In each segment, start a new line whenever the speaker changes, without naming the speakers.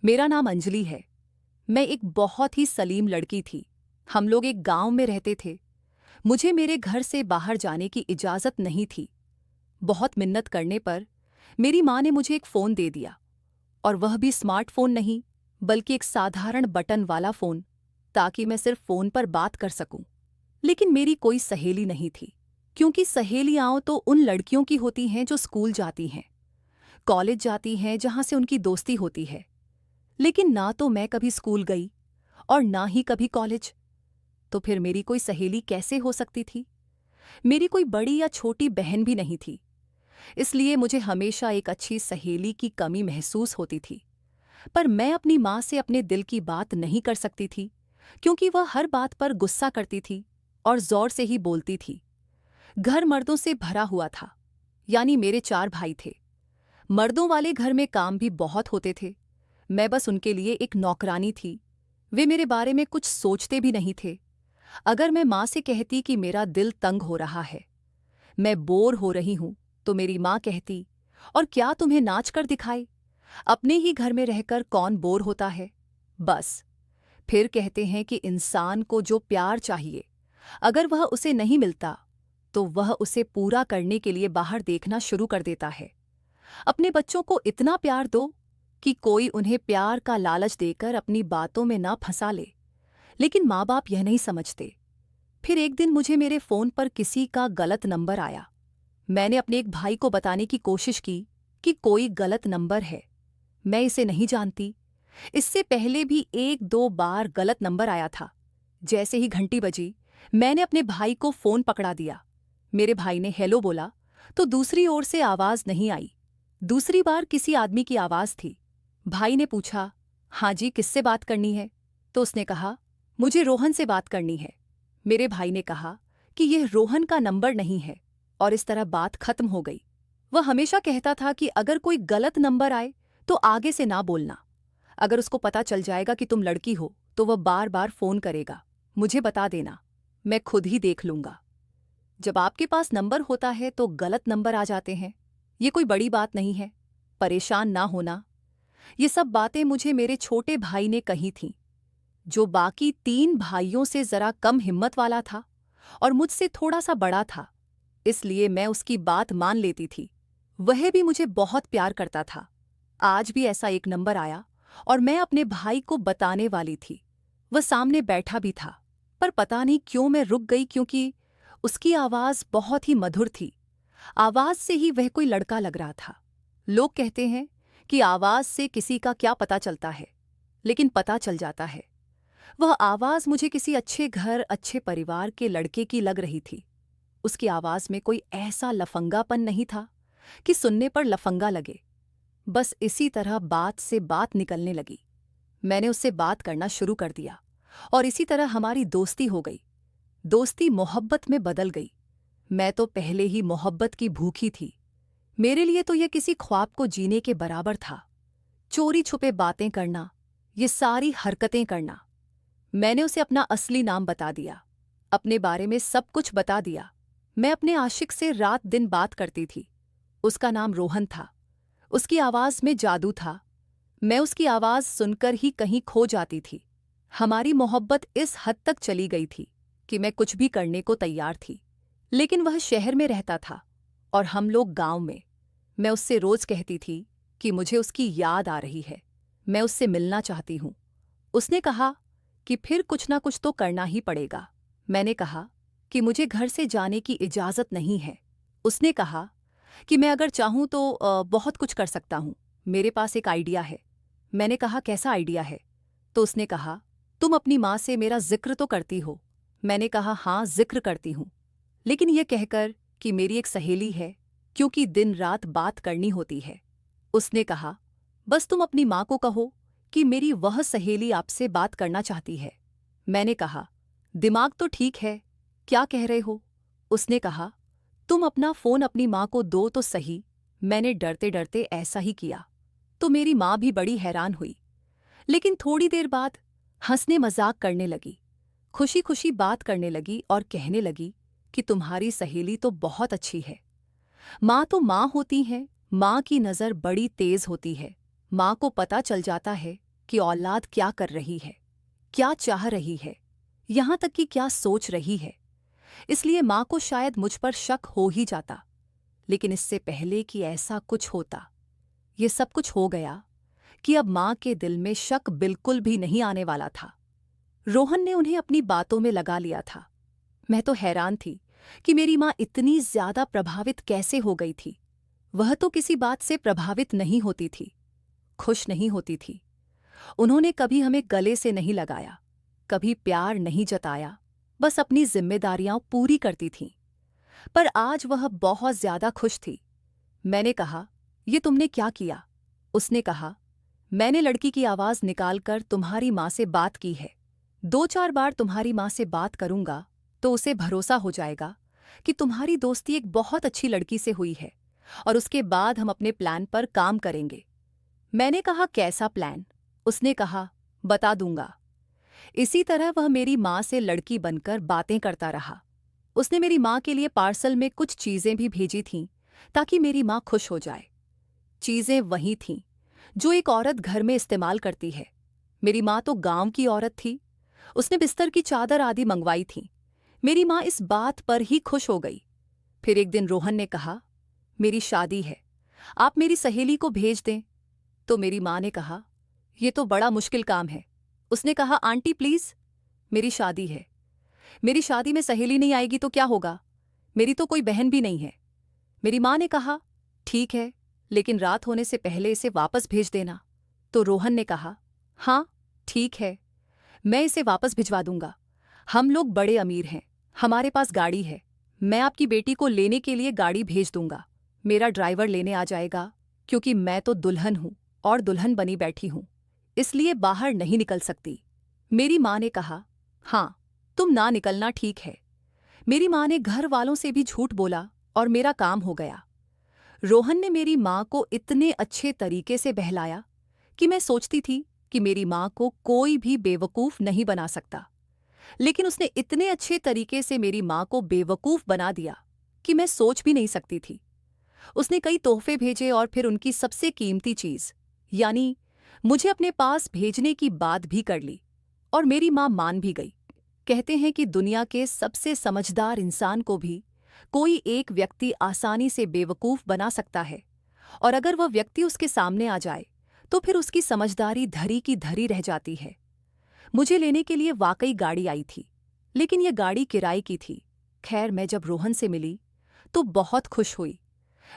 मेरा नाम अंजलि है। मैं एक बहुत ही सलीम लड़की थी। हम लोग एक गांव में रहते थे। मुझे मेरे घर से बाहर जाने की इजाज़त नहीं थी। बहुत मिन्नत करने पर मेरी माँ ने मुझे एक फ़ोन दे दिया, और वह भी स्मार्टफ़ोन नहीं, बल्कि एक साधारण बटन वाला फ़ोन, ताकि मैं सिर्फ फ़ोन पर बात कर सकूं। लेकिन मेरी कोई सहेली नहीं थी, क्योंकि सहेलियाँ तो उन लड़कियों की होती हैं जो स्कूल जाती हैं, कॉलेज जाती हैं, जहाँ से उनकी दोस्ती होती है। लेकिन ना तो मैं कभी स्कूल गई और ना ही कभी कॉलेज। तो फिर मेरी कोई सहेली कैसे हो सकती थी? मेरी कोई बड़ी या छोटी बहन भी नहीं थी। इसलिए मुझे हमेशा एक अच्छी सहेली की कमी महसूस होती थी। पर मैं अपनी माँ से अपने दिल की बात नहीं कर सकती थी, क्योंकि वह हर बात पर गुस्सा करती थी और जोर से ही बोलती थी। घर मर्दों से भरा हुआ था, यानी मेरे 4 भाई थे। मर्दों वाले घर में काम भी बहुत होते थे। मैं बस उनके लिए एक नौकरानी थी। वे मेरे बारे में कुछ सोचते भी नहीं थे। अगर मैं माँ से कहती कि मेरा दिल तंग हो रहा है, मैं बोर हो रही हूं, तो मेरी माँ कहती, और क्या तुम्हें नाच कर दिखाए? अपने ही घर में रहकर कौन बोर होता है? बस। फिर कहते हैं कि इंसान को जो प्यार चाहिए, अगर वह उसे नहीं मिलता, तो वह उसे पूरा करने के लिए बाहर देखना शुरू कर देता है। अपने बच्चों को इतना प्यार दो कि कोई उन्हें प्यार का लालच देकर अपनी बातों में ना फंसा ले। लेकिन माँ बाप यह नहीं समझते। फिर एक दिन मुझे मेरे फ़ोन पर किसी का गलत नंबर आया। मैंने अपने एक भाई को बताने की कोशिश की कि कोई गलत नंबर है, मैं इसे नहीं जानती। इससे पहले भी 1-2 बार गलत नंबर आया था। जैसे ही घंटी बजी, मैंने अपने भाई को फ़ोन पकड़ा दिया। मेरे भाई ने हेलो बोला, तो दूसरी ओर से आवाज़ नहीं आई। दूसरी बार किसी आदमी की आवाज़ थी। भाई ने पूछा, हाँ जी, किससे बात करनी है? तो उसने कहा, मुझे रोहन से बात करनी है। मेरे भाई ने कहा कि यह रोहन का नंबर नहीं है, और इस तरह बात खत्म हो गई। वह हमेशा कहता था कि अगर कोई गलत नंबर आए तो आगे से ना बोलना। अगर उसको पता चल जाएगा कि तुम लड़की हो, तो वह बार बार फ़ोन करेगा। मुझे बता देना, मैं खुद ही देख लूँगा। जब आपके पास नंबर होता है तो गलत नंबर आ जाते हैं, ये कोई बड़ी बात नहीं है, परेशान ना होना। ये सब बातें मुझे मेरे छोटे भाई ने कही थीं, जो बाकी 3 भाइयों से ज़रा कम हिम्मत वाला था और मुझसे थोड़ा सा बड़ा था। इसलिए मैं उसकी बात मान लेती थी। वह भी मुझे बहुत प्यार करता था। आज भी ऐसा एक नंबर आया और मैं अपने भाई को बताने वाली थी। वह सामने बैठा भी था, पर पता नहीं क्यों मैं रुक गई, क्योंकि उसकी आवाज़ बहुत ही मधुर थी। आवाज़ से ही वह कोई लड़का लग रहा था। लोग कहते हैं कि आवाज़ से किसी का क्या पता चलता है, लेकिन पता चल जाता है। वह आवाज़ मुझे किसी अच्छे घर, अच्छे परिवार के लड़के की लग रही थी। उसकी आवाज़ में कोई ऐसा लफंगापन नहीं था कि सुनने पर लफंगा लगे। बस इसी तरह बात से बात निकलने लगी। मैंने उससे बात करना शुरू कर दिया, और इसी तरह हमारी दोस्ती हो गई। दोस्ती मोहब्बत में बदल गई। मैं तो पहले ही मोहब्बत की भूखी थी। मेरे लिए तो यह किसी ख्वाब को जीने के बराबर था। चोरी छुपे बातें करना, ये सारी हरकतें करना। मैंने उसे अपना असली नाम बता दिया, अपने बारे में सब कुछ बता दिया। मैं अपने आशिक से रात दिन बात करती थी। उसका नाम रोहन था। उसकी आवाज़ में जादू था। मैं उसकी आवाज़ सुनकर ही कहीं खो जाती थी। हमारी मोहब्बत इस हद तक चली गई थी कि मैं कुछ भी करने को तैयार थी। लेकिन वह शहर में रहता था और हम लोग गांव में। मैं उससे रोज़ कहती थी कि मुझे उसकी याद आ रही है, मैं उससे मिलना चाहती हूँ। उसने कहा कि फिर कुछ ना कुछ तो करना ही पड़ेगा। मैंने कहा कि मुझे घर से जाने की इजाज़त नहीं है। उसने कहा कि मैं अगर चाहूँ तो बहुत कुछ कर सकता हूँ, मेरे पास एक आइडिया है। मैंने कहा, कैसा आइडिया है? तो उसने कहा, तुम अपनी माँ से मेरा जिक्र तो करती हो? मैंने कहा, हाँ, जिक्र करती हूँ, लेकिन यह कहकर कि मेरी एक सहेली है, क्योंकि दिन रात बात करनी होती है। उसने कहा, बस तुम अपनी माँ को कहो कि मेरी वह सहेली आपसे बात करना चाहती है। मैंने कहा, दिमाग तो ठीक है, क्या कह रहे हो? उसने कहा, तुम अपना फ़ोन अपनी माँ को दो तो सही। मैंने डरते डरते ऐसा ही किया, तो मेरी माँ भी बड़ी हैरान हुई। लेकिन थोड़ी देर बाद हंसने मजाक करने लगी, खुशी खुशी बात करने लगी और कहने लगी कि तुम्हारी सहेली तो बहुत अच्छी है। माँ तो माँ होती हैं, माँ की नज़र बड़ी तेज होती है। माँ को पता चल जाता है कि औलाद क्या कर रही है, क्या चाह रही है, यहाँ तक कि क्या सोच रही है। इसलिए माँ को शायद मुझ पर शक हो ही जाता। लेकिन इससे पहले कि ऐसा कुछ होता, ये सब कुछ हो गया कि अब माँ के दिल में शक बिल्कुल भी नहीं आने वाला था। रोहन ने उन्हें अपनी बातों में लगा लिया था। मैं तो हैरान थी कि मेरी माँ इतनी ज्यादा प्रभावित कैसे हो गई थी। वह तो किसी बात से प्रभावित नहीं होती थी, खुश नहीं होती थी। उन्होंने कभी हमें गले से नहीं लगाया, कभी प्यार नहीं जताया, बस अपनी जिम्मेदारियां पूरी करती थीं। पर आज वह बहुत ज्यादा खुश थी। मैंने कहा, ये तुमने क्या किया? उसने कहा, मैंने लड़की की आवाज निकालकर तुम्हारी माँ से बात की है। 2-4 बार तुम्हारी माँ से बात करूंगा तो उसे भरोसा हो जाएगा कि तुम्हारी दोस्ती एक बहुत अच्छी लड़की से हुई है और उसके बाद हम अपने प्लान पर काम करेंगे। मैंने कहा, कैसा प्लान? उसने कहा, बता दूंगा। इसी तरह वह मेरी माँ से लड़की बनकर बातें करता रहा। उसने मेरी माँ के लिए पार्सल में कुछ चीजें भी भेजी थीं ताकि मेरी माँ खुश हो जाए। चीजें वही थीं जो एक औरत घर में इस्तेमाल करती है। मेरी माँ तो गांव की औरत थी। उसने बिस्तर की चादर आदि मंगवाई थी। मेरी माँ इस बात पर ही खुश हो गई। फिर एक दिन रोहन ने कहा, मेरी शादी है, आप मेरी सहेली को भेज दें। तो मेरी माँ ने कहा, यह तो बड़ा मुश्किल काम है। उसने कहा, आंटी प्लीज, मेरी शादी है, मेरी शादी में सहेली नहीं आएगी तो क्या होगा? मेरी तो कोई बहन भी नहीं है। मेरी माँ ने कहा, ठीक है, लेकिन रात होने से पहले इसे वापस भेज देना। तो रोहन ने कहा, हाँ ठीक है, मैं इसे वापस भिजवा दूंगा। हम लोग बड़े अमीर हैं, हमारे पास गाड़ी है। मैं आपकी बेटी को लेने के लिए गाड़ी भेज दूंगा। मेरा ड्राइवर लेने आ जाएगा, क्योंकि मैं तो दुल्हन हूं और दुल्हन बनी बैठी हूं, इसलिए बाहर नहीं निकल सकती। मेरी माँ ने कहा, हाँ तुम ना निकलना ठीक है। मेरी माँ ने घर वालों से भी झूठ बोला और मेरा काम हो गया। रोहन ने मेरी माँ को इतने अच्छे तरीके से बहलाया कि मैं सोचती थी कि मेरी माँ को कोई भी बेवकूफ़ नहीं बना सकता। लेकिन उसने इतने अच्छे तरीके से मेरी माँ को बेवकूफ़ बना दिया कि मैं सोच भी नहीं सकती थी। उसने कई तोहफे भेजे और फिर उनकी सबसे कीमती चीज़ यानी मुझे अपने पास भेजने की बात भी कर ली और मेरी माँ मान भी गई। कहते हैं कि दुनिया के सबसे समझदार इंसान को भी कोई एक व्यक्ति आसानी से बेवकूफ़ बना सकता है, और अगर वह व्यक्ति उसके सामने आ जाए तो फिर उसकी समझदारी धरी की धरी रह जाती है। मुझे लेने के लिए वाकई गाड़ी आई थी, लेकिन यह गाड़ी किराए की थी। खैर, मैं जब रोहन से मिली तो बहुत खुश हुई।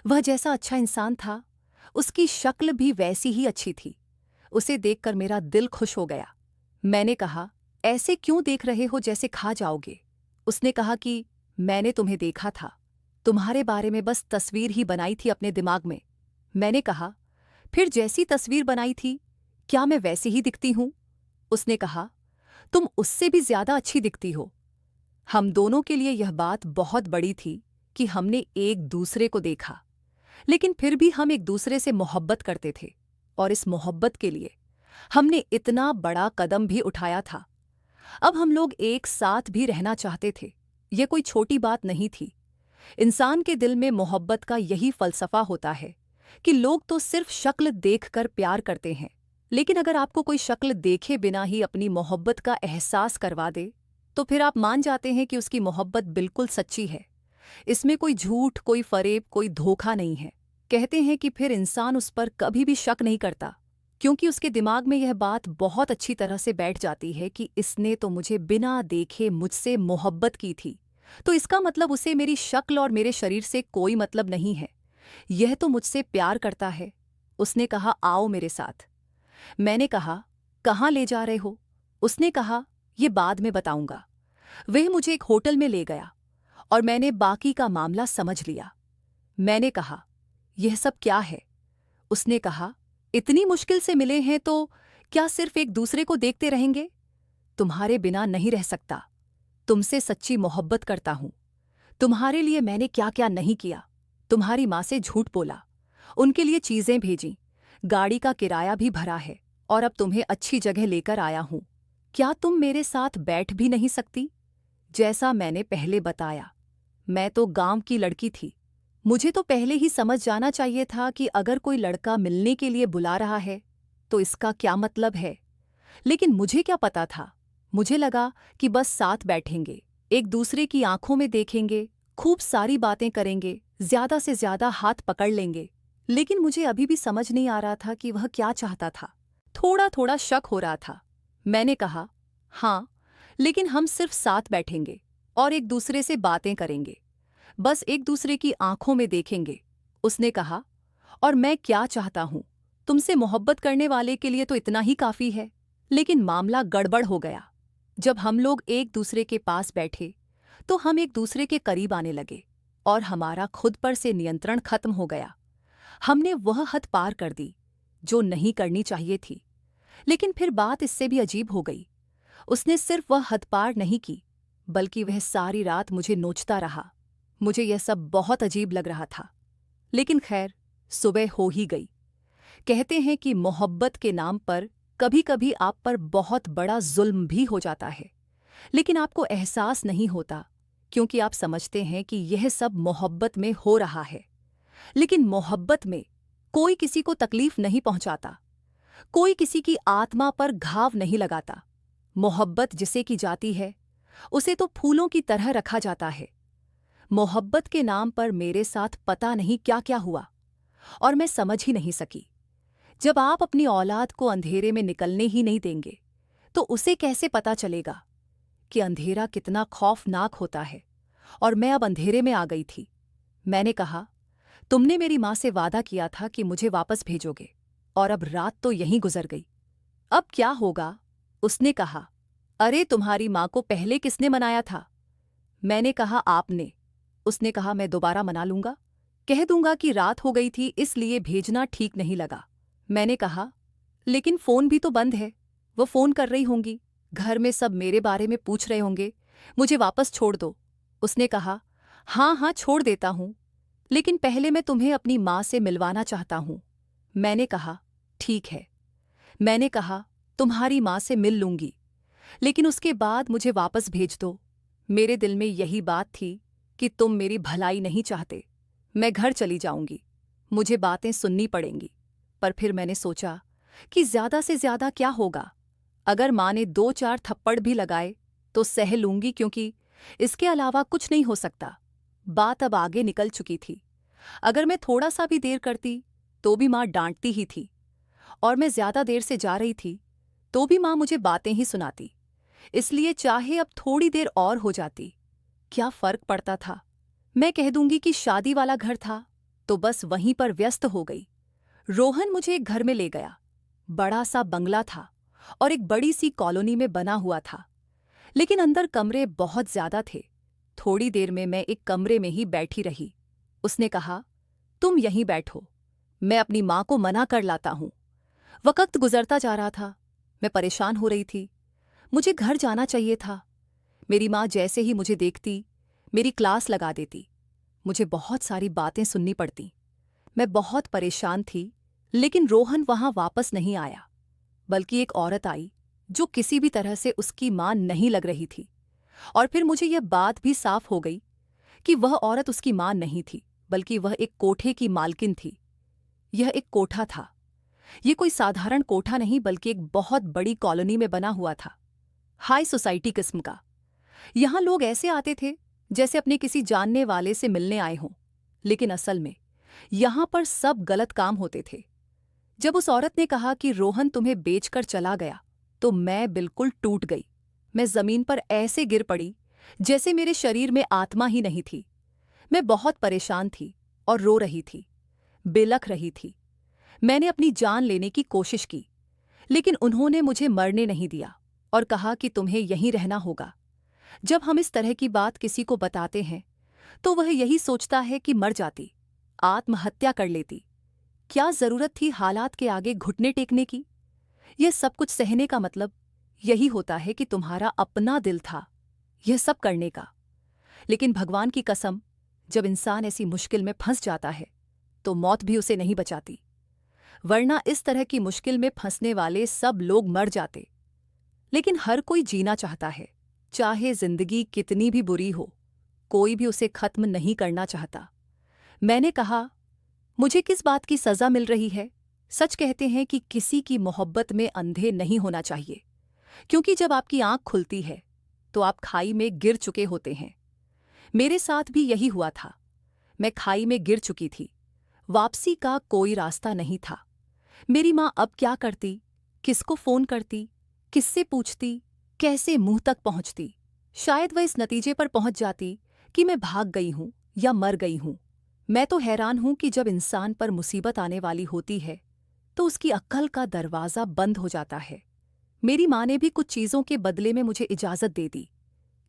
वह जैसा अच्छा इंसान था, उसकी शक्ल भी वैसी ही अच्छी थी। उसे देखकर मेरा दिल खुश हो गया। मैंने कहा, ऐसे क्यों देख रहे हो जैसे खा जाओगे? उसने कहा कि मैंने तुम्हें देखा था, तुम्हारे बारे में बस तस्वीर ही बनाई थी अपने दिमाग में। मैंने कहा, फिर जैसी तस्वीर बनाई थी क्या मैं वैसी ही दिखती हूं? उसने कहा, तुम उससे भी ज्यादा अच्छी दिखती हो। हम दोनों के लिए यह बात बहुत बड़ी थी कि हमने एक दूसरे को देखा, लेकिन फिर भी हम एक दूसरे से मोहब्बत करते थे, और इस मोहब्बत के लिए हमने इतना बड़ा कदम भी उठाया था। अब हम लोग एक साथ भी रहना चाहते थे। यह कोई छोटी बात नहीं थी। इंसान के दिल में मोहब्बत का यही फलसफा होता है कि लोग तो सिर्फ शक्ल देखकर प्यार करते हैं, लेकिन अगर आपको कोई शक्ल देखे बिना ही अपनी मोहब्बत का एहसास करवा दे तो फिर आप मान जाते हैं कि उसकी मोहब्बत बिल्कुल सच्ची है। इसमें कोई झूठ, कोई फरेब, कोई धोखा नहीं है। कहते हैं कि फिर इंसान उस पर कभी भी शक नहीं करता, क्योंकि उसके दिमाग में यह बात बहुत अच्छी तरह से बैठ जाती है कि इसने तो मुझे बिना देखे मुझसे मोहब्बत की थी, तो इसका मतलब उसे मेरी शक्ल और मेरे शरीर से कोई मतलब नहीं है। यह तो मुझसे प्यार करता है। उसने कहा, आओ मेरे साथ। मैंने कहा, कहाँ ले जा रहे हो? उसने कहा, ये बाद में बताऊंगा। वह मुझे एक होटल में ले गया और मैंने बाकी का मामला समझ लिया। मैंने कहा, यह सब क्या है? उसने कहा, इतनी मुश्किल से मिले हैं तो क्या सिर्फ एक दूसरे को देखते रहेंगे? तुम्हारे बिना नहीं रह सकता। तुमसे सच्ची मोहब्बत करता हूं। तुम्हारे लिए मैंने क्या क्या नहीं किया। तुम्हारी माँ से झूठ बोला, उनके लिए चीजें भेजी, गाड़ी का किराया भी भरा है, और अब तुम्हें अच्छी जगह लेकर आया हूं। क्या तुम मेरे साथ बैठ भी नहीं सकती? जैसा मैंने पहले बताया, मैं तो गांव की लड़की थी। मुझे तो पहले ही समझ जाना चाहिए था कि अगर कोई लड़का मिलने के लिए बुला रहा है तो इसका क्या मतलब है? लेकिन मुझे क्या पता था। मुझे लगा कि बस साथ बैठेंगे, एक दूसरे की आंखों में देखेंगे, खूब सारी बातें करेंगे, ज्यादा से ज्यादा हाथ पकड़ लेंगे। लेकिन मुझे अभी भी समझ नहीं आ रहा था कि वह क्या चाहता था। थोड़ा थोड़ा शक हो रहा था। मैंने कहा, हाँ, लेकिन हम सिर्फ साथ बैठेंगे और एक दूसरे से बातें करेंगे, बस एक दूसरे की आंखों में देखेंगे। उसने कहा, और मैं क्या चाहता हूं, तुमसे मोहब्बत करने वाले के लिए तो इतना ही काफी है। लेकिन मामला गड़बड़ हो गया। जब हम लोग एक दूसरे के पास बैठे तो हम एक दूसरे के करीब आने लगे और हमारा खुद पर से नियंत्रण खत्म हो गया। हमने वह हद पार कर दी जो नहीं करनी चाहिए थी। लेकिन फिर बात इससे भी अजीब हो गई। उसने सिर्फ वह हद पार नहीं की, बल्कि वह सारी रात मुझे नोचता रहा। मुझे यह सब बहुत अजीब लग रहा था। लेकिन खैर, सुबह हो ही गई। कहते हैं कि मोहब्बत के नाम पर कभी कभी आप पर बहुत बड़ा जुल्म भी हो जाता है, लेकिन आपको एहसास नहीं होता, क्योंकि आप समझते हैं कि यह सब मोहब्बत में हो रहा है। लेकिन मोहब्बत में कोई किसी को तकलीफ नहीं पहुंचाता, कोई किसी की आत्मा पर घाव नहीं लगाता। मोहब्बत जिसे की जाती है उसे तो फूलों की तरह रखा जाता है। मोहब्बत के नाम पर मेरे साथ पता नहीं क्या क्या हुआ, और मैं समझ ही नहीं सकी। जब आप अपनी औलाद को अंधेरे में निकलने ही नहीं देंगे, तो उसे कैसे पता चलेगा कि अंधेरा कितना खौफनाक होता है। और मैं अब अंधेरे में आ गई थी। मैंने कहा, तुमने मेरी माँ से वादा किया था कि मुझे वापस भेजोगे, और अब रात तो यहीं गुजर गई। अब क्या होगा? उसने कहा, अरे तुम्हारी माँ को पहले किसने मनाया था? मैंने कहा, आपने। उसने कहा, मैं दोबारा मना लूंगा, कह दूंगा कि रात हो गई थी इसलिए भेजना ठीक नहीं लगा। मैंने कहा, लेकिन फोन भी तो बंद है, वो फोन कर रही होंगी, घर में सब मेरे बारे में पूछ रहे होंगे, मुझे वापस छोड़ दो। उसने कहा, हाँ हाँ छोड़ देता हूं, लेकिन पहले मैं तुम्हें अपनी माँ से मिलवाना चाहता हूं। मैंने कहा, ठीक है। मैंने कहा, तुम्हारी माँ से मिल लूंगी, लेकिन उसके बाद मुझे वापस भेज दो। मेरे दिल में यही बात थी कि तुम मेरी भलाई नहीं चाहते। मैं घर चली जाऊंगी, मुझे बातें सुननी पड़ेंगी। पर फिर मैंने सोचा कि ज्यादा से ज्यादा क्या होगा, अगर माँ ने 2-4 थप्पड़ भी लगाए तो सह लूंगी, क्योंकि इसके अलावा कुछ नहीं हो सकता। बात अब आगे निकल चुकी थी। अगर मैं थोड़ा सा भी देर करती तो भी माँ डांटती ही थी, और मैं ज्यादा देर से जा रही थी तो भी माँ मुझे बातें ही सुनाती। इसलिए चाहे अब थोड़ी देर और हो जाती, क्या फर्क पड़ता था। मैं कह दूंगी कि शादी वाला घर था तो बस वहीं पर व्यस्त हो गई। रोहन मुझे एक घर में ले गया। बड़ा सा बंगला था और एक बड़ी सी कॉलोनी में बना हुआ था, लेकिन अंदर कमरे बहुत ज्यादा थे। थोड़ी देर में मैं एक कमरे में ही बैठी रही। उसने कहा, तुम यहीं बैठो, मैं अपनी माँ को मना कर लाता हूं। वक्त गुजरता जा रहा था, मैं परेशान हो रही थी। मुझे घर जाना चाहिए था। मेरी माँ जैसे ही मुझे देखती मेरी क्लास लगा देती। मुझे बहुत सारी बातें सुननी पड़ती। मैं बहुत परेशान थी, लेकिन रोहन वहां वापस नहीं आया, बल्कि एक औरत आई जो किसी भी तरह से उसकी माँ नहीं लग रही थी। और फिर मुझे यह बात भी साफ हो गई कि वह औरत उसकी माँ नहीं थी, बल्कि वह एक कोठे की मालकिन थी। यह एक कोठा था। यह कोई साधारण कोठा नहीं, बल्कि एक बहुत बड़ी कॉलोनी में बना हुआ था, हाई सोसाइटी किस्म का। यहां लोग ऐसे आते थे जैसे अपने किसी जानने वाले से मिलने आए हों, लेकिन असल में यहां पर सब गलत काम होते थे। जब उस औरत ने कहा कि रोहन तुम्हें बेचकर चला गया, तो मैं बिल्कुल टूट गई। मैं जमीन पर ऐसे गिर पड़ी जैसे मेरे शरीर में आत्मा ही नहीं थी। मैं बहुत परेशान थी और रो रही थी, बिलख रही थी। मैंने अपनी जान लेने की कोशिश की, लेकिन उन्होंने मुझे मरने नहीं दिया और कहा कि तुम्हें यहीं रहना होगा। जब हम इस तरह की बात किसी को बताते हैं तो वह यही सोचता है कि मर जाती, आत्महत्या कर लेती। क्या जरूरत थी हालात के आगे घुटने टेकने की? यह सब कुछ सहने का मतलब यही होता है कि तुम्हारा अपना दिल था यह सब करने का। लेकिन भगवान की कसम, जब इंसान ऐसी मुश्किल में फंस जाता है तो मौत भी उसे नहीं बचाती, वरना इस तरह की मुश्किल में फंसने वाले सब लोग मर जाते। लेकिन हर कोई जीना चाहता है, चाहे जिंदगी कितनी भी बुरी हो, कोई भी उसे खत्म नहीं करना चाहता। मैंने कहा, मुझे किस बात की सजा मिल रही है? सच कहते हैं कि किसी की मोहब्बत में अंधे नहीं होना चाहिए, क्योंकि जब आपकी आंख खुलती है तो आप खाई में गिर चुके होते हैं। मेरे साथ भी यही हुआ था। मैं खाई में गिर चुकी थी। वापसी का कोई रास्ता नहीं था। मेरी माँ अब क्या करती, किसको फोन करती, किससे पूछती, कैसे मुंह तक पहुंचती? शायद वह इस नतीजे पर पहुंच जाती कि मैं भाग गई हूं या मर गई हूं। मैं तो हैरान हूं कि जब इंसान पर मुसीबत आने वाली होती है तो उसकी अक्ल का दरवाज़ा बंद हो जाता है। मेरी माँ ने भी कुछ चीज़ों के बदले में मुझे इजाज़त दे दी,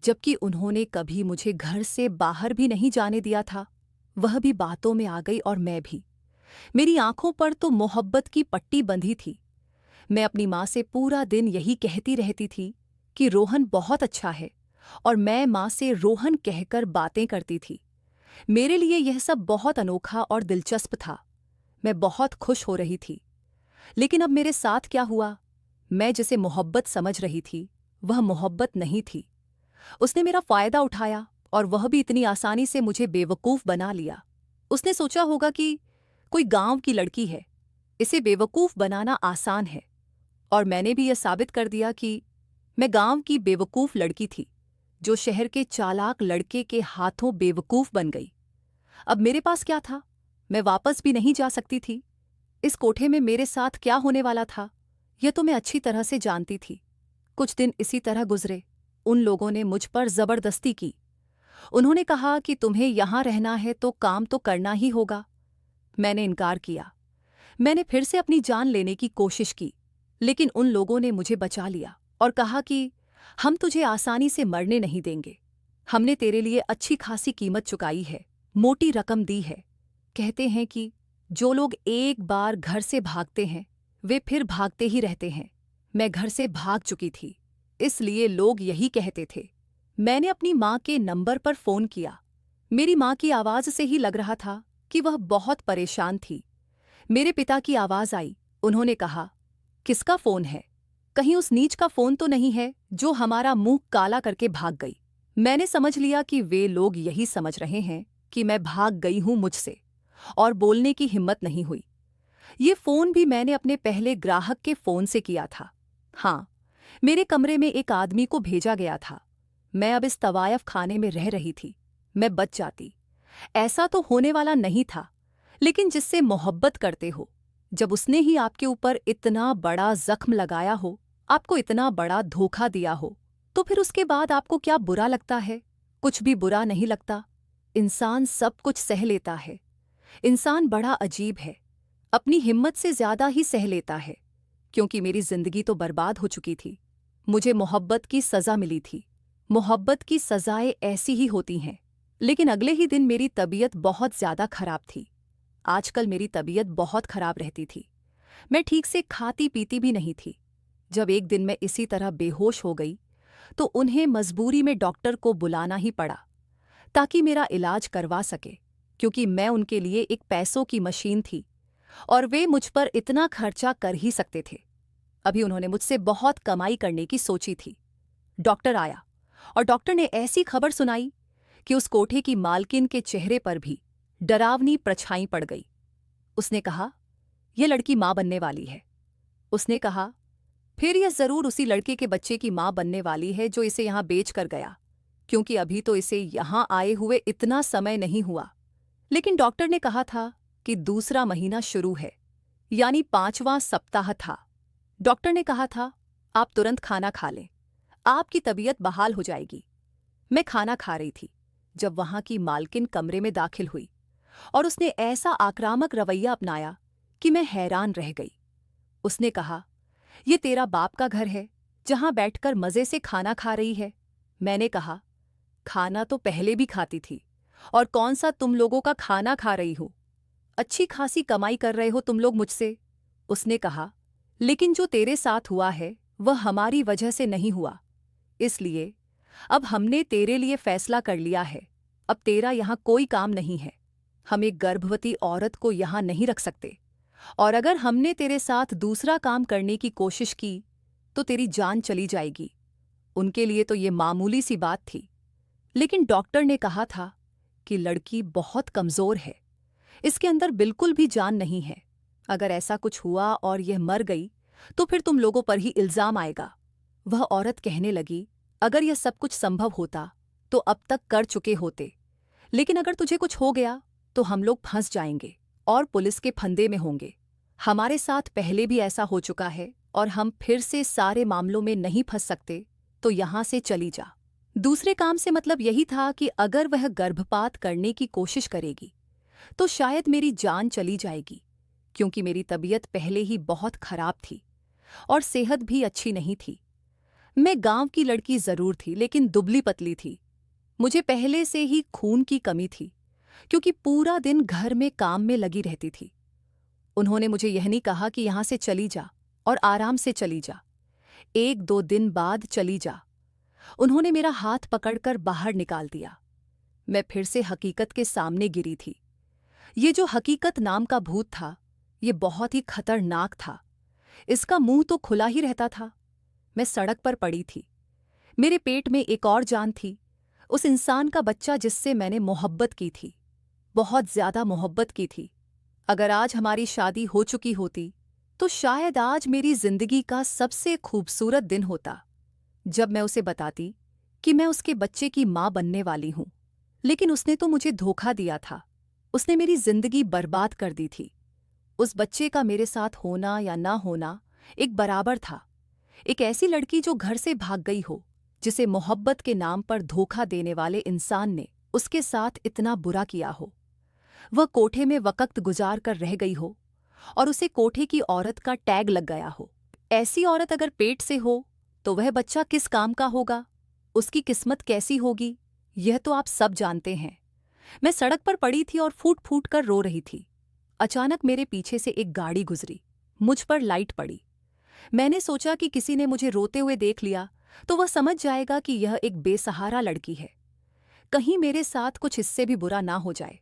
जबकि उन्होंने कभी मुझे घर से बाहर भी नहीं जाने दिया था। वह भी बातों में आ गई और मैं भी। मेरी आंखों पर तो मोहब्बत की पट्टी बंधी थी। मैं अपनी माँ से पूरा दिन यही कहती रहती थी कि रोहन बहुत अच्छा है, और मैं माँ से रोहन कहकर बातें करती थी। मेरे लिए यह सब बहुत अनोखा और दिलचस्प था। मैं बहुत खुश हो रही थी। लेकिन अब मेरे साथ क्या हुआ? मैं जिसे मोहब्बत समझ रही थी, वह मोहब्बत नहीं थी। उसने मेरा फायदा उठाया, और वह भी इतनी आसानी से मुझे बेवकूफ़ बना लिया। उसने सोचा होगा कि कोई गांव की लड़की है, इसे बेवकूफ़ बनाना आसान है। और मैंने भी यह साबित कर दिया कि मैं गांव की बेवकूफ़ लड़की थी, जो शहर के चालाक लड़के के हाथों बेवकूफ़ बन गई। अब मेरे पास क्या था? मैं वापस भी नहीं जा सकती थी। इस कोठे में मेरे साथ क्या होने वाला था, यह तो मैं अच्छी तरह से जानती थी। कुछ दिन इसी तरह गुजरे। उन लोगों ने मुझ पर जबरदस्ती की। उन्होंने कहा कि तुम्हें यहां रहना है तो काम तो करना ही होगा। मैंने इनकार किया। मैंने फिर से अपनी जान लेने की कोशिश की, लेकिन उन लोगों ने मुझे बचा लिया और कहा कि हम तुझे आसानी से मरने नहीं देंगे। हमने तेरे लिए अच्छी खासी कीमत चुकाई है, मोटी रकम दी है। कहते हैं कि जो लोग एक बार घर से भागते हैं वे फिर भागते ही रहते हैं। मैं घर से भाग चुकी थी, इसलिए लोग यही कहते थे। मैंने अपनी माँ के नंबर पर फ़ोन किया। मेरी माँ की आवाज़ से ही लग रहा था कि वह बहुत परेशान थी। मेरे पिता की आवाज़ आई। उन्होंने कहा, किसका फ़ोन है? कहीं उस नीच का फ़ोन तो नहीं है जो हमारा मुंह काला करके भाग गई? मैंने समझ लिया कि वे लोग यही समझ रहे हैं कि मैं भाग गई हूं मुझसे, और बोलने की हिम्मत नहीं हुई। ये फ़ोन भी मैंने अपने पहले ग्राहक के फ़ोन से किया था। हाँ, मेरे कमरे में एक आदमी को भेजा गया था। मैं अब इस तवायफ खाने में रह रही थी। मैं बच जाती। ऐसा तो होने वाला नहीं था, लेकिन जिससे मोहब्बत करते हो, जब उसने ही आपके ऊपर इतना बड़ा जख्म लगाया हो, आपको इतना बड़ा धोखा दिया हो, तो फिर उसके बाद आपको क्या बुरा लगता है? कुछ भी बुरा नहीं लगता। इंसान सब कुछ सह लेता है। इंसान बड़ा अजीब है, अपनी हिम्मत से ज्यादा ही सह लेता है। क्योंकि मेरी जिंदगी तो बर्बाद हो चुकी थी। मुझे मोहब्बत की सज़ा मिली थी। मोहब्बत की सज़ाएं ऐसी ही होती हैं। लेकिन अगले ही दिन मेरी तबीयत बहुत ज़्यादा खराब थी। आजकल मेरी तबीयत बहुत खराब रहती थी। मैं ठीक से खाती पीती भी नहीं थी। जब एक दिन मैं इसी तरह बेहोश हो गई तो उन्हें मजबूरी में डॉक्टर को बुलाना ही पड़ा, ताकि मेरा इलाज करवा सके, क्योंकि मैं उनके लिए एक पैसों की मशीन थी और वे मुझ पर इतना खर्चा कर ही सकते थे। अभी उन्होंने मुझसे बहुत कमाई करने की सोची थी। डॉक्टर आया और डॉक्टर ने ऐसी खबर सुनाई कि उस कोठे की मालकिन के चेहरे पर भी डरावनी परछाई पड़ गई। उसने कहा, यह लड़की माँ बनने वाली है। उसने कहा, फिर यह जरूर उसी लड़के के बच्चे की माँ बनने वाली है जो इसे यहाँ बेच कर गया, क्योंकि अभी तो इसे यहाँ आए हुए इतना समय नहीं हुआ। लेकिन डॉक्टर ने कहा था कि दूसरा महीना शुरू है, यानी 5वां सप्ताह था। डॉक्टर ने कहा था, आप तुरंत खाना खा लें, आपकी तबीयत बहाल हो जाएगी। मैं खाना खा रही थी जब वहां की मालकिन कमरे में दाखिल हुई, और उसने ऐसा आक्रामक रवैया अपनाया कि मैं हैरान रह गई। उसने कहा, ये तेरा बाप का घर है जहां बैठकर मजे से खाना खा रही है? मैंने कहा, खाना तो पहले भी खाती थी, और कौन सा तुम लोगों का खाना खा रही हो? अच्छी खासी कमाई कर रहे हो तुम लोग मुझसे। उसने कहा, लेकिन जो तेरे साथ हुआ है वह हमारी वजह से नहीं हुआ, इसलिए अब हमने तेरे लिए फैसला कर लिया है। अब तेरा यहाँ कोई काम नहीं है। हम एक गर्भवती औरत को यहाँ नहीं रख सकते, और अगर हमने तेरे साथ दूसरा काम करने की कोशिश की तो तेरी जान चली जाएगी। उनके लिए तो ये मामूली सी बात थी, लेकिन डॉक्टर ने कहा था कि लड़की बहुत कमज़ोर है, इसके अंदर बिल्कुल भी जान नहीं है। अगर ऐसा कुछ हुआ और यह मर गई तो फिर तुम लोगों पर ही इल्जाम आएगा। वह औरत कहने लगी, अगर यह सब कुछ संभव होता तो अब तक कर चुके होते, लेकिन अगर तुझे कुछ हो गया तो हम लोग फंस जाएंगे और पुलिस के फंदे में होंगे। हमारे साथ पहले भी ऐसा हो चुका है और हम फिर से सारे मामलों में नहीं फंस सकते, तो यहाँ से चली जा। दूसरे काम से मतलब यही था कि अगर वह गर्भपात करने की कोशिश करेगी तो शायद मेरी जान चली जाएगी, क्योंकि मेरी तबीयत पहले ही बहुत खराब थी और सेहत भी अच्छी नहीं थी। मैं गांव की लड़की जरूर थी, लेकिन दुबली पतली थी। मुझे पहले से ही खून की कमी थी, क्योंकि पूरा दिन घर में काम में लगी रहती थी। उन्होंने मुझे यह नहीं कहा कि यहां से चली जा और आराम से चली जा, 1-2 दिन बाद चली जा। उन्होंने मेरा हाथ पकड़कर बाहर निकाल दिया। मैं फिर से हकीकत के सामने गिरी थी। ये जो हकीकत नाम का भूत था, ये बहुत ही खतरनाक था। इसका मुंह तो खुला ही रहता था। मैं सड़क पर पड़ी थी। मेरे पेट में एक और जान थी, उस इंसान का बच्चा जिससे मैंने मोहब्बत की थी, बहुत ज्यादा मोहब्बत की थी। अगर आज हमारी शादी हो चुकी होती तो शायद आज मेरी जिंदगी का सबसे खूबसूरत दिन होता, जब मैं उसे बताती कि मैं उसके बच्चे की मां बनने वाली हूं। लेकिन उसने तो मुझे धोखा दिया था। उसने मेरी जिंदगी बर्बाद कर दी थी। उस बच्चे का मेरे साथ होना या ना होना एक बराबर था। एक ऐसी लड़की जो घर से भाग गई हो, जिसे मोहब्बत के नाम पर धोखा देने वाले इंसान ने उसके साथ इतना बुरा किया हो। वह कोठे में वक्त गुजार कर रह गई हो और उसे कोठे की औरत का टैग लग गया हो। ऐसी औरत अगर पेट से हो तो वह बच्चा किस काम का होगा, उसकी किस्मत कैसी होगी, यह तो आप सब जानते हैं। मैं सड़क पर पड़ी थी और फूट फूट कर रो रही थी। अचानक मेरे पीछे से एक गाड़ी गुजरी। मुझ पर लाइट पड़ी। मैंने सोचा कि किसी ने मुझे रोते हुए देख लिया तो वह समझ जाएगा कि यह एक बेसहारा लड़की है। कहीं मेरे साथ कुछ इससे भी बुरा ना हो जाए।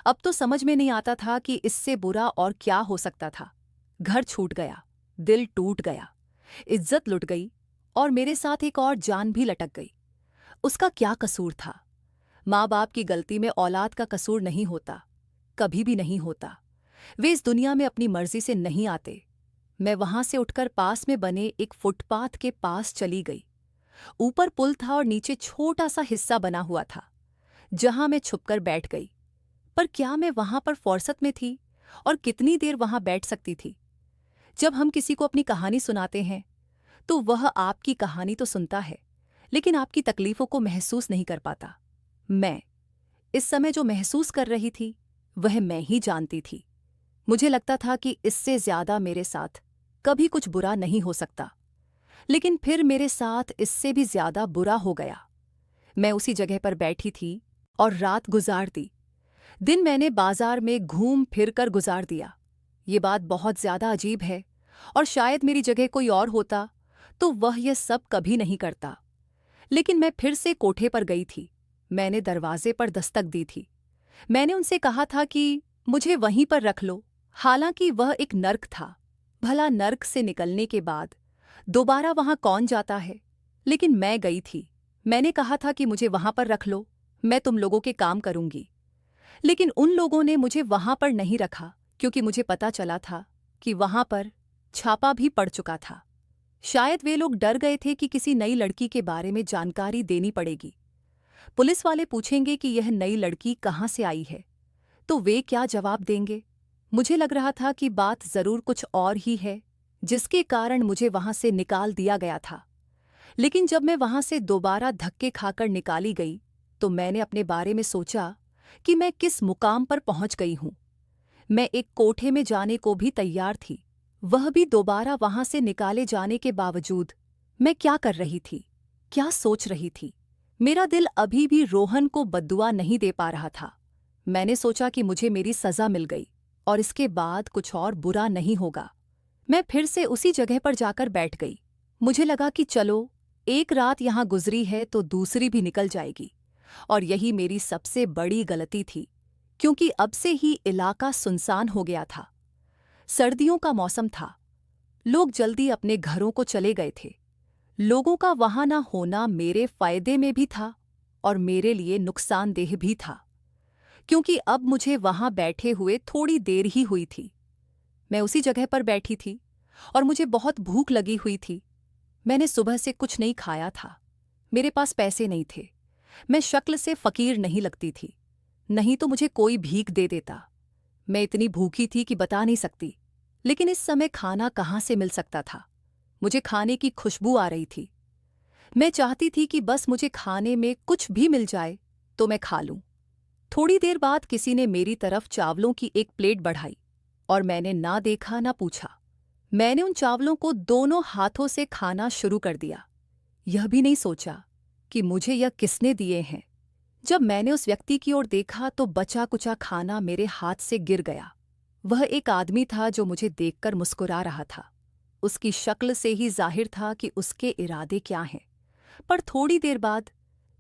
अब तो समझ में नहीं आता था कि इससे बुरा और क्या हो सकता था। घर छूट गया, दिल टूट गया, इज्जत लुट गई और मेरे साथ एक और जान भी लटक गई। उसका क्या कसूर था? माँ बाप की गलती में औलाद का कसूर नहीं होता, कभी भी नहीं होता। वे इस दुनिया में अपनी मर्जी से नहीं आते। मैं वहां से उठकर पास में बने एक फुटपाथ के पास चली गई। ऊपर पुल था और नीचे छोटा सा हिस्सा बना हुआ था, जहां मैं छुपकर बैठ गई। पर क्या मैं वहां पर फुर्सत में थी और कितनी देर वहां बैठ सकती थी? जब हम किसी को अपनी कहानी सुनाते हैं तो वह आपकी कहानी तो सुनता है, लेकिन आपकी तकलीफों को महसूस नहीं कर पाता। मैं इस समय जो महसूस कर रही थी वह मैं ही जानती थी। मुझे लगता था कि इससे ज्यादा मेरे साथ कभी कुछ बुरा नहीं हो सकता, लेकिन फिर मेरे साथ इससे भी ज्यादा बुरा हो गया। मैं उसी जगह पर बैठी थी और रात गुजार दी। दिन मैंने बाजार में घूम फिर कर गुजार दिया। ये बात बहुत ज्यादा अजीब है और शायद मेरी जगह कोई और होता तो वह यह सब कभी नहीं करता। लेकिन मैं फिर से कोठे पर गई थी। मैंने दरवाजे पर दस्तक दी थी। मैंने उनसे कहा था कि मुझे वहीं पर रख लो। हालांकि वह एक नर्क था। भला नर्क से निकलने के बाद दोबारा वहां कौन जाता है? लेकिन मैं गई थी। मैंने कहा था कि मुझे वहां पर रख लो, मैं तुम लोगों के काम करूंगी। लेकिन उन लोगों ने मुझे वहां पर नहीं रखा, क्योंकि मुझे पता चला था कि वहां पर छापा भी पड़ चुका था। शायद वे लोग डर गए थे कि किसी नई लड़की के बारे में जानकारी देनी पड़ेगी। पुलिस वाले पूछेंगे कि यह नई लड़की कहाँ से आई है, तो वे क्या जवाब देंगे? मुझे लग रहा था कि बात जरूर कुछ और ही है, जिसके कारण मुझे वहां से निकाल दिया गया था। लेकिन जब मैं वहां से दोबारा धक्के खाकर निकाली गई तो मैंने अपने बारे में सोचा कि मैं किस मुकाम पर पहुंच गई हूं। मैं एक कोठे में जाने को भी तैयार थी, वह भी दोबारा वहां से निकाले जाने के बावजूद। मैं क्या कर रही थी, क्या सोच रही थी? मेरा दिल अभी भी रोहन को बद्दुआ नहीं दे पा रहा था। मैंने सोचा कि मुझे मेरी सजा मिल गई और इसके बाद कुछ और बुरा नहीं होगा। मैं फिर से उसी जगह पर जाकर बैठ गई। मुझे लगा कि चलो, एक रात यहां गुजरी है तो दूसरी भी निकल जाएगी। और यही मेरी सबसे बड़ी गलती थी, क्योंकि अब से ही इलाका सुनसान हो गया था। सर्दियों का मौसम था। लोग जल्दी अपने घरों को चले गए थे। लोगों का वहां ना होना मेरे फायदे में भी था और मेरे लिए नुकसानदेह भी था, क्योंकि अब मुझे वहां बैठे हुए थोड़ी देर ही हुई थी। मैं उसी जगह पर बैठी थी और मुझे बहुत भूख लगी हुई थी। मैंने सुबह से कुछ नहीं खाया था। मेरे पास पैसे नहीं थे। मैं शक्ल से फकीर नहीं लगती थी, नहीं तो मुझे कोई भीख दे देता। मैं इतनी भूखी थी कि बता नहीं सकती। लेकिन इस समय खाना कहाँ से मिल सकता था? मुझे खाने की खुशबू आ रही थी। मैं चाहती थी कि बस मुझे खाने में कुछ भी मिल जाए तो मैं खा लूं। थोड़ी देर बाद किसी ने मेरी तरफ चावलों की एक प्लेट बढ़ाई और मैंने ना देखा ना पूछा। मैंने उन चावलों को दोनों हाथों से खाना शुरू कर दिया, यह भी नहीं सोचा कि मुझे यह किसने दिए हैं। जब मैंने उस व्यक्ति की ओर देखा तो बचा कुचा खाना मेरे हाथ से गिर गया। वह एक आदमी था जो मुझे देखकर मुस्कुरा रहा था। उसकी शक्ल से ही जाहिर था कि उसके इरादे क्या हैं। पर थोड़ी देर बाद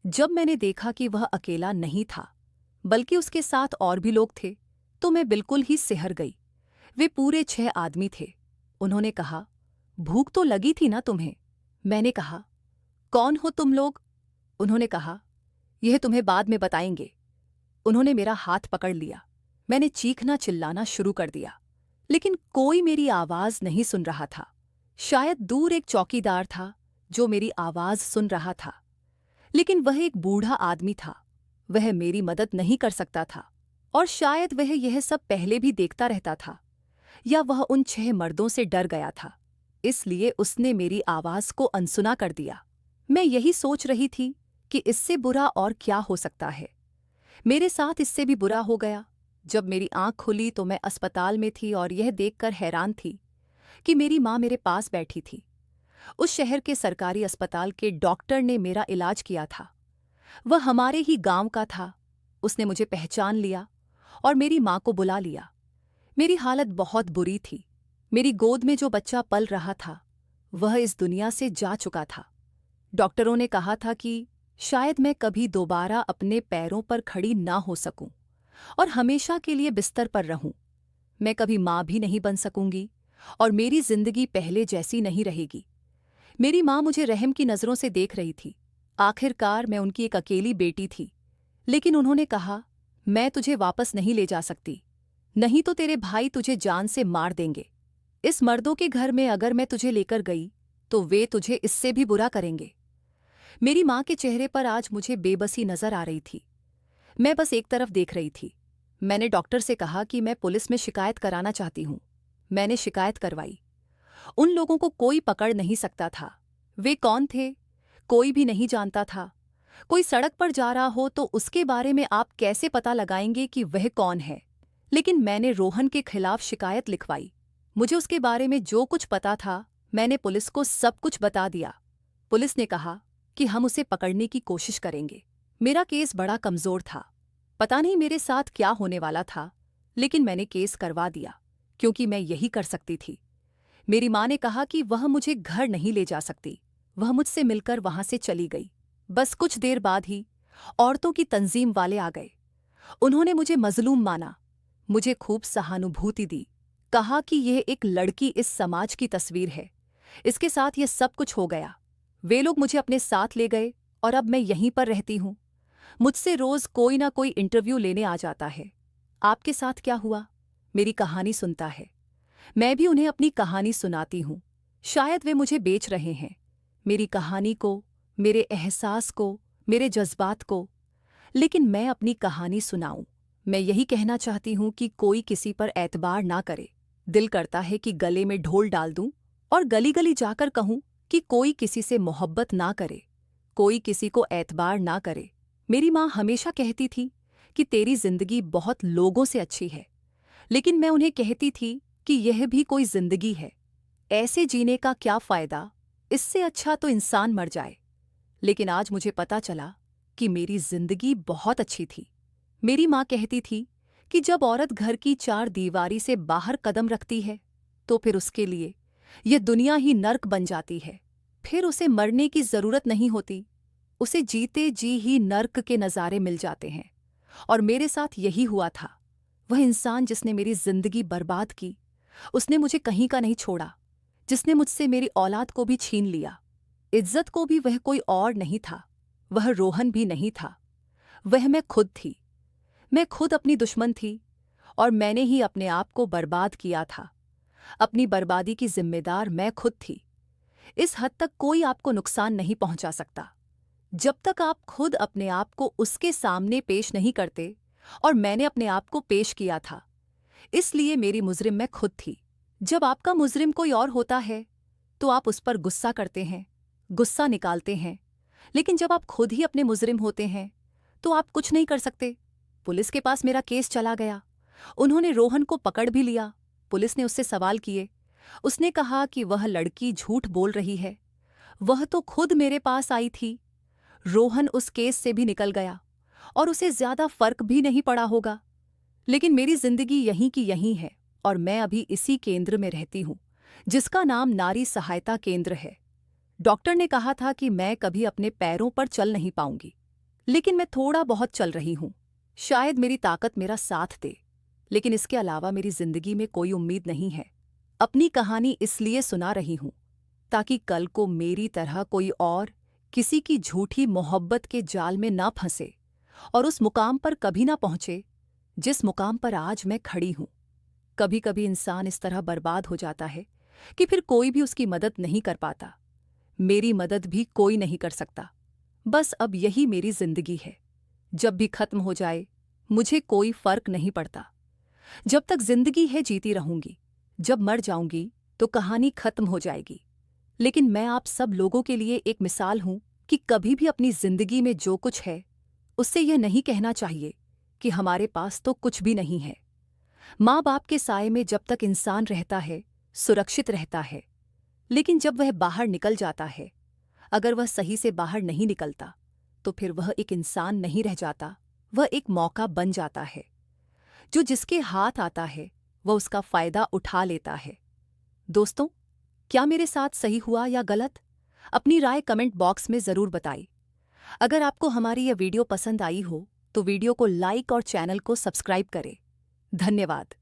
जब मैंने देखा कि वह अकेला नहीं था बल्कि उसके साथ और भी लोग थे, तो मैं बिल्कुल ही सिहर गई। वे पूरे 6 आदमी थे। उन्होंने कहा, भूख तो लगी थी ना तुम्हें? मैंने कहा, कौन हो तुम लोग? उन्होंने कहा, यह तुम्हें बाद में बताएंगे। उन्होंने मेरा हाथ पकड़ लिया। मैंने चीखना चिल्लाना शुरू कर दिया, लेकिन कोई मेरी आवाज नहीं सुन रहा था। शायद दूर एक चौकीदार था जो मेरी आवाज सुन रहा था, लेकिन वह एक बूढ़ा आदमी था। वह मेरी मदद नहीं कर सकता था और शायद वह यह सब पहले भी देखता रहता था, या वह उन 6 मर्दों से डर गया था, इसलिए उसने मेरी आवाज को अनसुना कर दिया। मैं यही सोच रही थी कि इससे बुरा और क्या हो सकता है। मेरे साथ इससे भी बुरा हो गया। जब मेरी आंख खुली तो मैं अस्पताल में थी और यह देखकर हैरान थी कि मेरी माँ मेरे पास बैठी थी। उस शहर के सरकारी अस्पताल के डॉक्टर ने मेरा इलाज किया था। वह हमारे ही गांव का था। उसने मुझे पहचान लिया और मेरी माँ को बुला लिया। मेरी हालत बहुत बुरी थी। मेरी गोद में जो बच्चा पल रहा था वह इस दुनिया से जा चुका था। डॉक्टरों ने कहा था कि शायद मैं कभी दोबारा अपने पैरों पर खड़ी ना हो सकूं और हमेशा के लिए बिस्तर पर रहूं। मैं कभी माँ भी नहीं बन सकूंगी और मेरी जिंदगी पहले जैसी नहीं रहेगी। मेरी माँ मुझे रहम की नज़रों से देख रही थी। आखिरकार मैं उनकी एक अकेली बेटी थी। लेकिन उन्होंने कहा, मैं तुझे वापस नहीं ले जा सकती, नहीं तो तेरे भाई तुझे जान से मार देंगे। इस मर्दों के घर में अगर मैं तुझे लेकर गई तो वे तुझे इससे भी बुरा करेंगे। मेरी माँ के चेहरे पर आज मुझे बेबसी नजर आ रही थी। मैं बस एक तरफ देख रही थी। मैंने डॉक्टर से कहा कि मैं पुलिस में शिकायत कराना चाहती हूँ। मैंने शिकायत करवाई। उन लोगों को कोई पकड़ नहीं सकता था। वे कौन थे? कोई भी नहीं जानता था। कोई सड़क पर जा रहा हो तो उसके बारे में आप कैसे पता लगाएंगे कि वह कौन है? लेकिन मैंने रोहन के खिलाफ शिकायत लिखवाई। मुझे उसके बारे में जो कुछ पता था मैंने पुलिस को सब कुछ बता दिया। पुलिस ने कहा कि हम उसे पकड़ने की कोशिश करेंगे। मेरा केस बड़ा कमजोर था। पता नहीं मेरे साथ क्या होने वाला था, लेकिन मैंने केस करवा दिया क्योंकि मैं यही कर सकती थी। मेरी माँ ने कहा कि वह मुझे घर नहीं ले जा सकती। वह मुझसे मिलकर वहां से चली गई। बस कुछ देर बाद ही औरतों की तंजीम वाले आ गए। उन्होंने मुझे मजलूम माना, मुझे खूब सहानुभूति दी। कहा कि यह एक लड़की इस समाज की तस्वीर है, इसके साथ यह सब कुछ हो गया। वे लोग मुझे अपने साथ ले गए और अब मैं यहीं पर रहती हूँ। मुझसे रोज कोई ना कोई इंटरव्यू लेने आ जाता है। आपके साथ क्या हुआ? मेरी कहानी सुनता है। मैं भी उन्हें अपनी कहानी सुनाती हूँ। शायद वे मुझे बेच रहे हैं, मेरी कहानी को, मेरे एहसास को, मेरे जज्बात को। लेकिन मैं अपनी कहानी सुनाऊं। मैं यही कहना चाहती हूँ कि कोई किसी पर एतबार ना करे। दिल करता है कि गले में ढोल डाल दूं और गली गली जाकर कहूं कि कोई किसी से मोहब्बत ना करे, कोई किसी को एतबार ना करे। मेरी माँ हमेशा कहती थी कि तेरी जिंदगी बहुत लोगों से अच्छी है, लेकिन मैं उन्हें कहती थी कि यह भी कोई जिंदगी है। ऐसे जीने का क्या फायदा? इससे अच्छा तो इंसान मर जाए। लेकिन आज मुझे पता चला कि मेरी जिंदगी बहुत अच्छी थी। मेरी माँ कहती थी कि जब औरत घर की 4 दीवारी से बाहर कदम रखती है तो फिर उसके लिए यह दुनिया ही नर्क बन जाती है। फिर उसे मरने की जरूरत नहीं होती, उसे जीते जी ही नर्क के नज़ारे मिल जाते हैं। और मेरे साथ यही हुआ था। वह इंसान जिसने मेरी जिंदगी बर्बाद की, उसने मुझे कहीं का नहीं छोड़ा। जिसने मुझसे मेरी औलाद को भी छीन लिया, इज्जत को भी, वह कोई और नहीं था। वह रोहन भी नहीं था, वह मैं खुद थी। मैं खुद अपनी दुश्मन थी और मैंने ही अपने आप को बर्बाद किया था। अपनी बर्बादी की जिम्मेदार मैं खुद थी। इस हद तक कोई आपको नुकसान नहीं पहुंचा सकता जब तक आप खुद अपने आप को उसके सामने पेश नहीं करते, और मैंने अपने आप को पेश किया था। इसलिए मेरी मुजरिम मैं खुद थी। जब आपका मुजरिम कोई और होता है तो आप उस पर गुस्सा करते हैं, गुस्सा निकालते हैं, लेकिन जब आप खुद ही अपने मुजरिम होते हैं तो आप कुछ नहीं कर सकते। पुलिस के पास मेरा केस चला गया। उन्होंने रोहन को पकड़ भी लिया। पुलिस ने उससे सवाल किए। उसने कहा कि वह लड़की झूठ बोल रही है, वह तो खुद मेरे पास आई थी। रोहन उस केस से भी निकल गया और उसे ज्यादा फर्क भी नहीं पड़ा होगा। लेकिन मेरी जिंदगी यहीं की यहीं है और मैं अभी इसी केंद्र में रहती हूँ, जिसका नाम नारी सहायता केंद्र है। डॉक्टर ने कहा था कि मैं कभी अपने पैरों पर चल नहीं पाऊंगी, लेकिन मैं थोड़ा बहुत चल रही हूँ। शायद मेरी ताकत मेरा साथ दे, लेकिन इसके अलावा मेरी जिंदगी में कोई उम्मीद नहीं है। अपनी कहानी इसलिए सुना रही हूँ ताकि कल को मेरी तरह कोई और किसी की झूठी मोहब्बत के जाल में ना फंसे और उस मुकाम पर कभी ना पहुंचे जिस मुकाम पर आज मैं खड़ी हूं। कभी कभी इंसान इस तरह बर्बाद हो जाता है कि फिर कोई भी उसकी मदद नहीं कर पाता। मेरी मदद भी कोई नहीं कर सकता। बस अब यही मेरी जिंदगी है। जब भी खत्म हो जाए मुझे कोई फर्क नहीं पड़ता। जब तक जिंदगी है जीती रहूंगी। जब मर जाऊंगी तो कहानी खत्म हो जाएगी। लेकिन मैं आप सब लोगों के लिए एक मिसाल हूं कि कभी भी अपनी जिंदगी में जो कुछ है उससे यह नहीं कहना चाहिए कि हमारे पास तो कुछ भी नहीं है। माँ बाप के साए में जब तक इंसान रहता है सुरक्षित रहता है, लेकिन जब वह बाहर निकल जाता है, अगर वह सही से बाहर नहीं निकलता तो फिर वह एक इंसान नहीं रह जाता, वह एक मौका बन जाता है। जो जिसके हाथ आता है वह उसका फायदा उठा लेता है। दोस्तों, क्या मेरे साथ सही हुआ या गलत? अपनी राय कमेंट बॉक्स में ज़रूर बताइए। अगर आपको हमारी यह वीडियो पसंद आई हो तो वीडियो को लाइक और चैनल को सब्सक्राइब करें। धन्यवाद।